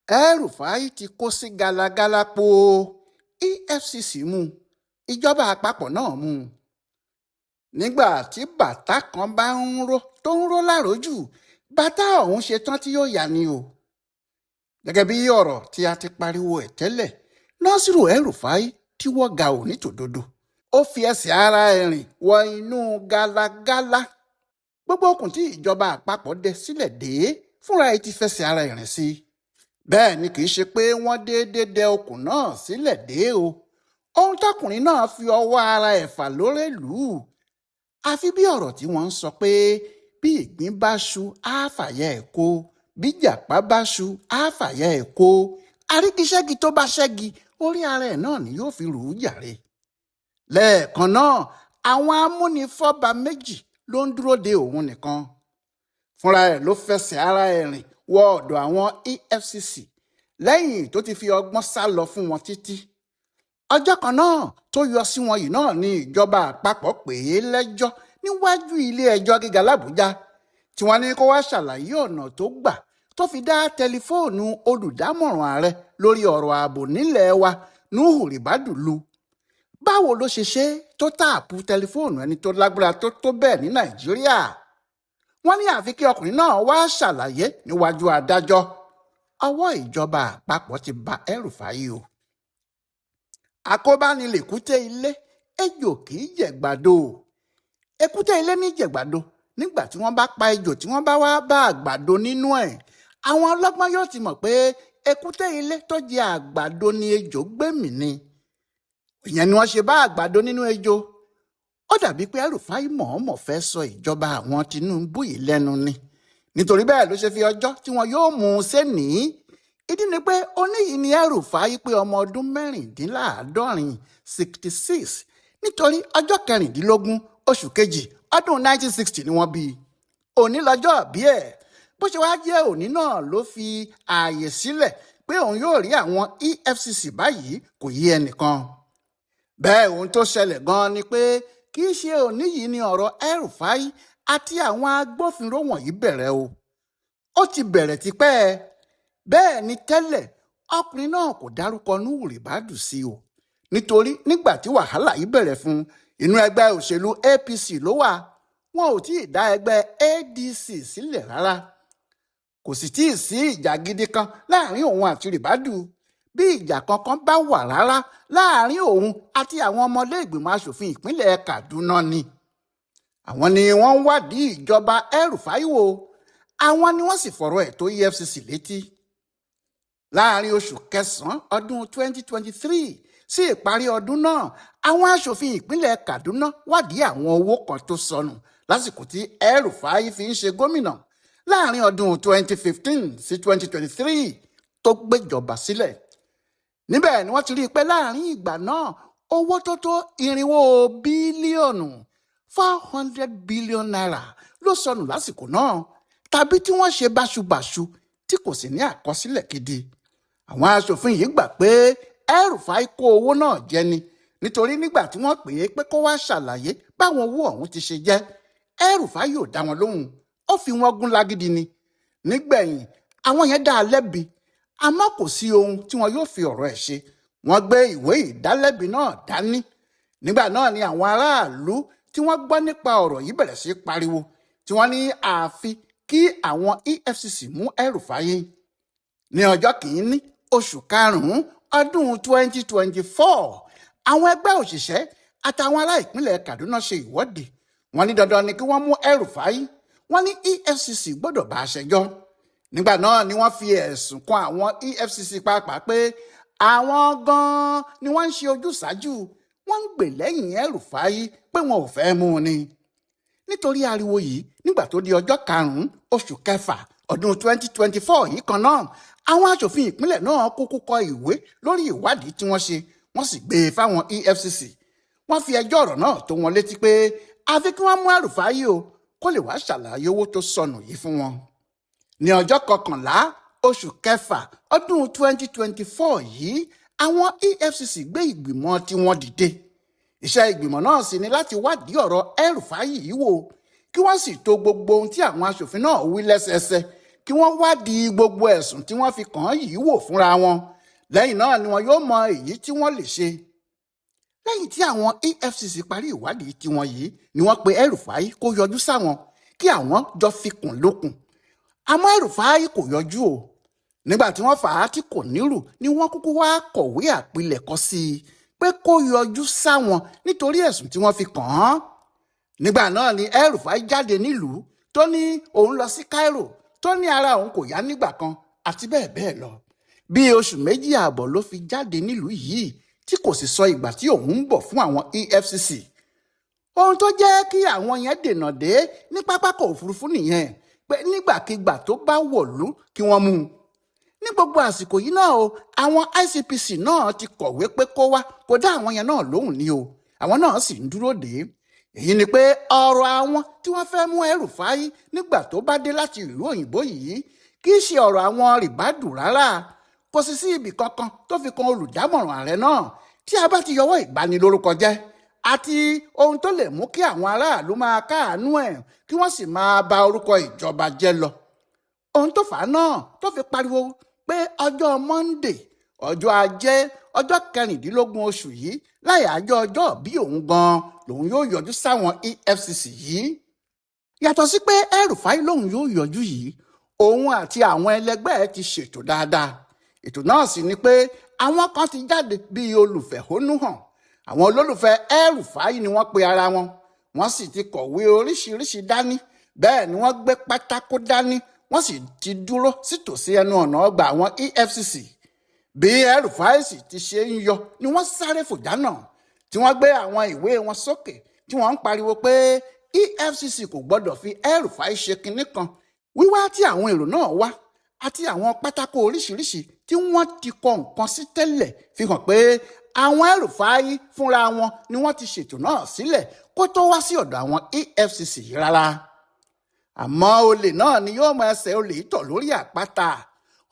El-Rufai ti kó sí galagala po EFCC mú ìjọba àpapọ̀ náà mú un. Nígbà tí bàtà kan bá ń ró tó ń ró láròjù bàtà ọ̀hún ṣe tán tí yóò yà ni o. Gẹ́gẹ́ bí ọ̀rọ̀ tí a ti pariwo ẹ̀ tẹ́lẹ̀, Nasiru El-Rufai tí wọ́n ga ò ní tòdodo. Ó fi ẹsẹ̀ ara ẹ̀ rìn wọ inú galagala. Gbogbo okùn tí ìjọba àpapọ̀ dẹ sílẹ̀ dé fúnra ẹ̀ ti fẹsẹ̀ ara ẹ̀ rìn sí. Bẹ́ẹ̀ ni kì í ṣe pé wọ́n déédéé dẹ okùn náà sílẹ̀ dé o. Ohun tọkùnrin náà fi ọwọ́ ara ẹ̀ fà lórè lù ú. Àfi bí ọ̀rọ̀ tí wọ́n ń sọ pé bí ìgbín bá ṣu á fàyà ẹ̀ kó, bí jàpá bá ṣu á fàyà ẹ̀ kó. Àríkíṣẹ́gi tó bá ṣẹ́gi orí ara ẹ̀ náà ni yóò fi rù ú jàre. Lẹ́ẹ̀kan náà àwọn amúnifọ́ba méjì ló ń dúró de òun nìkan. Fúnra ẹ̀ ló fẹsẹ̀ ara ẹ̀ rìn wọ ọ̀dọ̀ àwọn EFCC lẹ́yìn tó ti fi ọgbọ́n sá lọ fún wọn títí. Ọjọ́ kan náà tó yọ sí wọn yìí náà ni ìjọba àpapọ̀ pè é lẹ́jọ́ níwájú ilé ẹjọ́ gíga l'Àbújá tí wọ́n ní kó wá ṣàlàyé ọ̀nà tó gbà tó fi dá tẹlifóònù olùdámọ̀ràn ààrẹ lórí ọ̀rọ̀ ààbò nílẹ̀ wa Nuhu Ribadu lu. Báwo ló ṣe tó táàpù tẹlifóònù ẹni tó lágbára tó bẹ́ẹ̀ ní Nàìjíríà? Wọ́n ní àfi kí ọkùnrin náà wá ṣàlàyé níwájú adájọ́. Ọwọ́ ìjọba àpapọ̀ ti ba El-Rufai o. Àkóbá ni lèkúté ilé, ejò kì í jẹ̀gbàdo. Èkúté ilé ní jẹ̀gbàdo nígbà tí wọ́n bá pa ejò tí wọ́n bá wá bá àgbàdo nínú ẹ̀. Àwọn ọlọ́gbọ́n yóò ti mọ̀ pé èkúté ilé tó jẹ àgbàdo ni ejò gbẹ̀mí ni. Ìyẹn ni wọ́n ṣe bá àgbàdo nínú ejò. Ó dàbí pé El-Rufai mọ̀ọ́mọ̀ fẹ́ sọ ìjọba àwọn Tinubu yìí lẹ́nu ni. Nítorí bẹ́ẹ̀ ló ṣe fi ọjọ́ tí wọn yóò mú un sénìí. Ìdí ni pé oníyìí ni El-Rufai pé ọmọ ọdún 66 nítorí ọjọ́ 16 oṣù kejì ọdún 1960 ni wọ́n bí i. Òní lọ́jọ́ ìbí ẹ̀. Bó ṣe wá jẹ́ òní náà ló fi ààyè sílẹ̀ pé òun yóò rí àwọn EFCC báyìí kò yé ẹnìkan. Bẹ́ẹ̀ ohun tó ṣẹlẹ̀ gan-an ni pé kì í ṣe òní yìí ni ọ̀rọ̀ El-Rufai àti àwọn agbófinró wọ̀nyí bẹ̀rẹ̀ o. Ó ti bẹ̀rẹ̀ tipẹ́. Bẹ́ẹ̀ ni tẹ́lẹ̀ ọkùnrin náà kò dárúkọ Nuhu Ribadu sí o. Nítorí nígbà tí wàhálà yìí bẹ̀rẹ̀ fún inú ẹgbẹ́ òṣèlú APC ló wà. Wọn ò tí ì dá ẹgbẹ́ ADC sílẹ̀ rárá. Kò sì tí ì sí ìjà gidi kan láàrin òun àti Ribadu. Bí ìjà kankan bá wà rárá láàrin òun àti àwọn ọmọlé ìgbìmọ̀ aṣòfin ìpínlẹ̀ Kaduna ni. Àwọn ni wọ́n ń wádìí ìjọba El-Rufai wò. Àwọn ni wọ́n sì fọ̀rọ̀ ẹ̀ tó EFCC létí. Láàrin oṣù kẹsàn-án ọdún 2023 sí ìparí ọdún náà àwọn aṣòfin ìpínlẹ̀ Kaduna wádìí àwọn owó kan tó sọnù lásìkò tí El-Rufai fi ń ṣe gómìnà láàrin ọdún 2015 sí 2023 tó gbéjọba sílẹ̀. Níbẹ̀ ni wọ́n ti rí i pé láàrin ìgbà náà owó tó tó 400 bílíọ̀nù 400 billion naira ló sọnù lásìkò náà tàbí tí wọ́n ṣe báṣubàṣu tí kò sì ní àkọsílẹ̀ gidi. Àwọn aṣòfin yìí gbà pé El-Rufai kó owó náà jẹ ni nítorí nígbà tí wọ́n pè é pé kó wá ṣàlàyé báwọn owó ọ̀hún ti ṣe jẹ́ El-Rufai yóò dá wọn lóhùn. Ó fi wọn gún lágídí ni. Nígbẹ̀yìn àwọn yẹn dá a lẹ́bi àmọ́ kò sí ohun tí wọn yóò fi ọ̀rọ̀ ẹ̀ ṣe. Wọ́n gbé ìwé ìdálẹ́bi náà dání. Nígbà náà ni àwọn aráàlú tí wọ́n gbọ́ nípa ọ̀rọ̀ yìí bẹ̀rẹ̀ sí pariwo tí wọ́n ní àfi kí àwọn EFCC mú El-Rufai. Ní ọjọ́ 1 oṣù karùn-ún ọdún 2024 àwọn ẹgbẹ́ òṣìṣẹ́ àtàwọn ará ìpínlẹ̀ Kaduna ṣe ìwọ́de. Wọ́n ní dandan ni kí wọ́n mú El-Rufai. Wọ́n ní EFCC gbọ́dọ̀ bá a ṣẹjọ́. Nígbà náà ni wọ́n fi ẹ̀sùn kan àwọn EFCC pàápàá pé àwọn gan-an ni wọ́n ń ṣe ojúsàájú. Wọ́n ń gbè lẹ́yìn El-Rufai pé wọn ò fẹ́ mú un ni. Nítorí ariwo yìí nígbà tó di ọjọ́ 5 oṣù kẹfà ọdún 2024 yìí kan náà àwọn aṣòfin ìpínlẹ̀ náà kúkú kọ ìwé lórí ìwádìí tí wọ́n ṣe wọ́n sì gbé e fáwọn EFCC. Wọ́n fi ẹjọ́ ọ̀rọ̀ náà tó wọn létí pé àfi kí wọ́n mú El-Rufai o kó lè wá ṣàlàyé owó tó sọnù yìí fún wọn. Ní ọjọ́ 11 oṣù kẹfà ọdún 2024 yìí àwọn EFCC gbé ìgbìmọ̀ tí wọ́n dìde. Iṣẹ́ ìgbìmọ̀ náà sì ni láti wádìí ọ̀rọ̀ El-Rufai yìí wò kí wọ́n sì tò gbogbo ohun tí àwọn aṣòfin náà wí lẹ́sẹẹsẹ kí wọ́n wádìí gbogbo ẹ̀sùn tí wọ́n fi kàn án yìí wò fúnra wọn. Lẹ́yìn náà ni wọn yóò mọ èyí tí wọ́n lè ṣe. Lẹ́yìn tí àwọn EFCC parí ìwádìí tiwọn yìí ni wọ́n pe El-Rufai kó yọjú sáwọn kí àwọn jọ fikùn lukùn. Àmọ́ El-Rufai kò yọjú o. Nígbà tí wọ́n fà á tí kò nírù ni wọ́n kúkú wá kọ̀wé àpilẹ̀kọ sí i pé kó yọjú sáwọn nítorí ẹ̀sùn tí wọ́n fi kàn án. Nígbà náà ni El-Rufai jáde nílùú tó ní òun lọ sí Cairo, tó ní ara òun kò yá nígbà kan àti bẹ́ẹ̀ bẹ́ẹ̀ lọ. Bí oṣù 2 ààbọ̀ ló fi jáde nílùú yìí tí kò sì sọ ìgbà tí òun ń bọ̀ fún àwọn EFCC. Ohun tó jẹ́ kí àwọn yẹn dènà dé ní pápákọ̀ òfurufú nìyẹn pé nígbàkigbà tó bá wọ̀lú kí wọ́n mú un. Ní gbogbo àsìkò yìí náà o, àwọn ICPC náà ti kọ̀wé pé kó wá, kó dá àwọn yẹn náà lóhùn ní o. Àwọn náà sì ń dúró dè é. Èyí ni pé ọ̀rọ̀ àwọn tí wọ́n fẹ́ mú El-Rufai nígbà tó bá dé láti ìlú òyìnbó yìí kì í ṣe ọ̀rọ̀ àwọn rìbádù rárá. Kò sì sí ibì kankan tó fi kan olùdámọ̀ràn ààrẹ náà tí a bá ti yọwọ́ ìbanilórúkọ jẹ́ àti ohun tó lè mú kí àwọn aráàlú máa káàánú ẹ̀ kí wọ́n sì máa ba orúkọ ìjọba jẹ́ lọ. Ohun tó fà á náà tó fi pariwo pé ọjọ́ Monday, ọjọ́ Ajé, ọjọ́ 16 oṣù yìí láyàájọ́ ọjọ́ bí òun gan lòun yóò yọjú sáwọn EFCC yìí. Yàtọ̀ sí pé El-Rufai lòun yóò yọjú yìí, òun àti àwọn ẹlẹgbẹ́ ẹ̀ ti ṣètò dáadáa. Ètò náà sì ni pé àwọn kan ti jáde bíi olùfẹ̀hónúhàn. Àwọn olólùfẹ́ El-Rufai ni wọ́n pe ara wọn. Wọ́n sì ti kọ̀wé oríṣiríṣi dání. Bẹ́ẹ̀ ni wọ́n gbé pátákó dání. Wọ́n sì ti dúró sítòsí ẹnu ọ̀nà ọgbà àwọn EFCC. Bí El-Rufai sì ti ṣe ń yọ ni wọ́n sáré fòjánà tí wọ́n gbé àwọn ìwé wọn sókè tí wọ́n ń pariwo pé EFCC kò gbọ́dọ̀ fi El-Rufai ṣe kinní kan. Wíwá tí àwọn èrò náà wá àti àwọn pátákó oríṣiríṣi tí wọ́n ti kọ nǹkan sí tẹ́lẹ̀ fi hàn pé àwọn El-Rufai fúnra wọn ni wọ́n ti ṣètò náà sílẹ̀ kó tó wá sí ọ̀dọ̀ àwọn EFCC yìí rárá. Àmọ́ olè náà ni yóò máa ṣe olè tọ̀ lórí àpáta.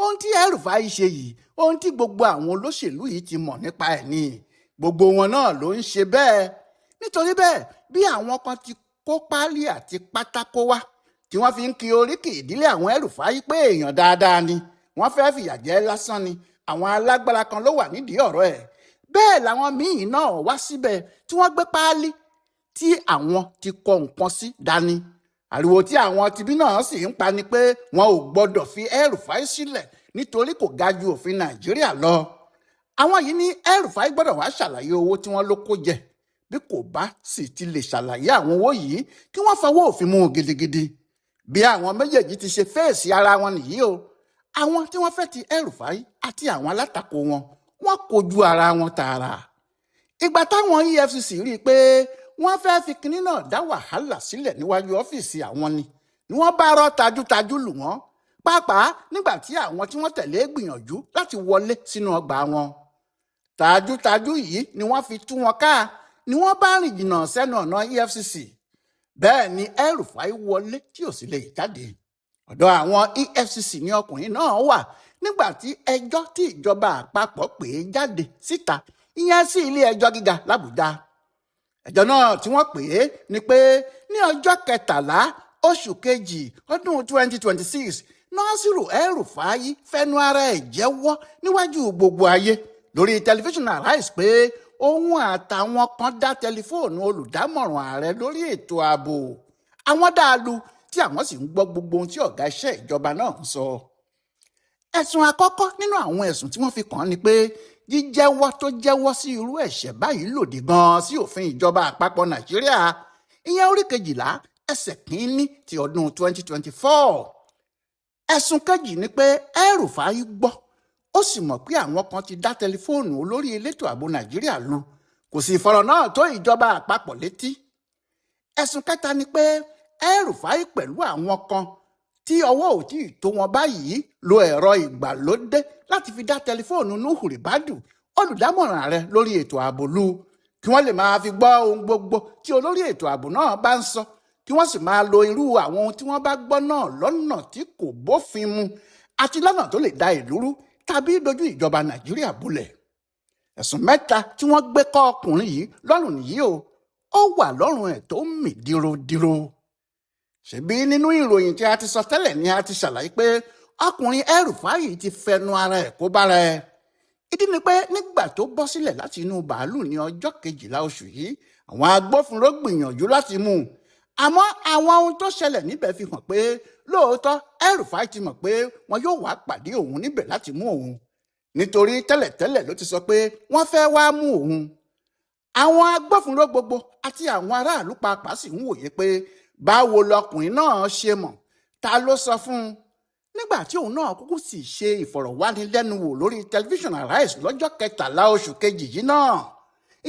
Ohun tí El-Rufai ṣe yìí, ohun tí gbogbo àwọn olóṣèlú yìí ti mọ̀ nípa ẹ̀ ni. Gbogbo wọn náà ló ń ṣe bẹ́ẹ̀. Nítorí bẹ́ẹ̀ bí àwọn kan ti kó páálí àti pátákó wá tí wọ́n fi ń kí oríkì ìdílé àwọn El-Rufai pé èèyàn dáadáa ni, wọ́n fẹ́ fìyà jẹ lásán ni, àwọn alágbára kan ló wà nídìí ọ̀rọ̀ ẹ̀. Bẹ́ẹ̀ làwọn míì náà wá síbẹ̀ tí wọ́n gbé páálí tí àwọn ti kọ nǹkan sí dání. Àríwó tí àwọn tibí náà sì ń pa ni pé wọn ò gbọdọ̀ fi El-Rufai sílẹ̀ nítorí kò ga ju òfin Nàìjíríà lọ. Àwọn yìí ní El-Rufai gbọdọ̀ wá ṣàlàyé owó tí wọ́n ló kó jẹ. Bí kò bá sì ti lè ṣàlàyé àwọn owó yìí kí wọ́n fọwọ́ òfin mú gidigidi. Bí àwọn méjèèjì ti ṣe fèsì ara wọn nìyí o. Àwọn tí wọ́n fẹ́ ti El-Rufai àti àwọn alátakò wọn, wọ́n kojú ara wọn tààrà. Ìgbà táwọn EFCC rí i pé wọ́n fẹ́ fi kinní náà dá wàhálà sílẹ̀ níwájú ọ́fíìsì àwọn ni wọ́n bá rọ́ tajútajú lù wọ́n, pàápàá nígbà tí àwọn tí wọ́n tẹ̀lé gbìyànjú láti wọlé sínú ọgbà wọn. Tajútajú yìí ni wọ́n fi tú wọn ká ni wọ́n bá rìn jìnnà sẹ́nu ọ̀nà EFCC. Bẹ́ẹ̀ ni El-Rufai wọlé tí ò sì lè jáde. Ọ̀dọ̀ àwọn EFCC ni ọkùnrin náà wà nígbà tí ẹjọ́ tí ìjọba àpapọ̀ pè é jáde síta, ìyẹn sí ilé ẹjọ́ gíga l'Àbújá. Ẹjọ́ náà tí wọ́n pè é ni pé ní ọjọ́ 13 oṣù kejì ọdún 2026 Nasiru El-Rufai fẹnu ara ẹ̀ jẹ́wọ́ níwájú gbogbo ayé lórí tẹlifíṣàn Arise pé òun àtàwọn kan dá tẹlifóònù olùdámọ̀ràn ààrẹ lórí ètò ààbò. Àwọn dáalu tí àwọn sì ń gbọ́ gbogbo ohun tí ọ̀gá iṣẹ́ ìjọba náà ń sọ. Ẹ̀sùn àkọ́kọ́ nínú àwọn ẹ̀sùn tí wọ́n fi kàn án ni pé jíjẹ́wọ́ tó jẹ́wọ́ sí irú ẹ̀ṣẹ̀ báyìí lòdì gan-an sí òfin ìjọba àpapọ̀ Nàìjíríà, ìyẹn orí 12 ẹsẹ̀ kínní ti ọdún 2024. Ẹ̀sùn kejì ni pé El-Rufai gbọ́ ó sì mọ̀ pé àwọn kan ti dá tẹlifóònù olórí elétò ààbò Nàìjíríà lu, kò sì fọ̀rọ̀ náà tó ìjọba àpapọ̀ létí. Ẹ̀sùn kẹta ni pé El-Rufai pẹ̀lú àwọn kan tí ọwọ́ ò tí ì tó wọn báyìí lo ẹ̀rọ ìgbàlódé láti fi dá tẹlifóònù Nuhu Ribadu olùdámọ̀ràn ààrẹ lórí ètò ààbò lu, kí wọ́n lè máa fi gbọ́ ohun gbogbo tí olórí ètò ààbò náà bá ń sọ, kí wọ́n sì máa lo irú àwọn ohun tí wọ́n bá gbọ́ náà lọ́nà tí kò bófin mu àti lọ́nà tó lè da ìlú rú tàbí dojú ìjọba Nàìjíríà bolẹ̀. Ẹ̀sùn mẹ́ta tí wọ́n gbé kọ́ ọkùnrin yìí lọ́rùn nìyí o, ó wà lọ́rùn ẹ̀ tó mì dírodíro. ṣebí nínú ìròyìn tí a ti sọ tẹ́lẹ̀ ni a ti ṣàlàyé pé ọkùnrin El-Rufai ti fẹnu ara ẹ̀ kó bára ẹ̀. ìdí ni pé nígbà tó bọ́ sílẹ̀ láti inú bàálù ní ọjọ́ 12 oṣù yìí, àwọn agbófinró gbìyànjú láti mú un. àmọ́ àwọn ohun tó ṣẹlẹ̀ níbẹ̀ fi hàn pé lóòótọ́ El-Rufai ti mọ̀ pé wọn yóò wá pàdé òun níbẹ̀ láti mú òun, nítorí tẹ́lẹ̀tẹ́lẹ̀ ló ti sọ pé wọ́n fẹ́ wá mú òun. àwọn agbófinró gbogbo àti àwọn aráàlú pàápàá sì ń wòye pé báwo lọkùnrin náà ṣe mọ̀, ta ló sọ fún un. nígbà tí òun náà kúkú sì ṣe ìfọ̀rọ̀wánilẹ́nuwò lórí tẹlifíṣàn Arise lọ́jọ́ 13 oṣù kejì yìí náà,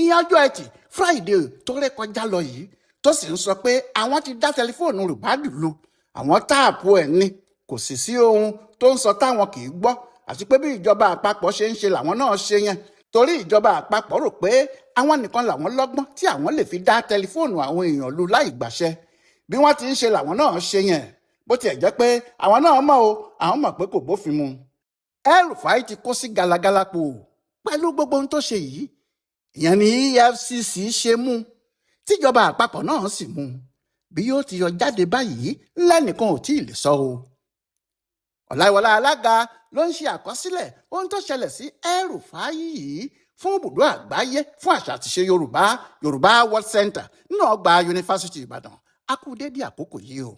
ìyẹn ọjọ́ Ẹtì Friday tó rékọjá lọ yìí, tó sì ń sọ pé àwọn ti dá tẹlifóònù rìbádù lu, àwọn táàpù ẹ̀ ni, kò sì sí ohun tó ń sọ táwọn kì í gbọ́, àti pé bí ìjọba àpapọ̀ ṣe ń ṣe làwọn náà ṣe yẹn, torí ìjọba àpapọ̀ rò pé àwọn nìkan làwọn lọ́gbọ́n tí àwọn lè fi dá tẹlifóònù àwọn èèyàn lu láì gbàṣẹ. bí wọ́n ti ń ṣe làwọn náà ṣe yẹn, bó tiẹ̀ jẹ́ pé àwọn náà mọ̀ o, àwọn mọ̀ pé kò bófin mu. El-Rufai ti kó sí galagala po pẹ̀lú gbogbo ohun tó ṣe yìí. ìyẹn ni EFCC ṣe mú, tíjọba àpapọ̀ náà sì mú. bí yóò ti yọ jáde báyìí lẹ́nìkan ò tí ì lè sọ o. Ọláìwọlá Alága ló ń ṣe àkọsílẹ̀ ohun tó ṣẹlẹ̀ sí El-Rufai yìí fún ibùdó àgbáyé fún àṣà àtiṣe Yorùbá World Center nínú ọgbà Yunifásítì Ìbàdàn. a kú dédé àkókò yìí o.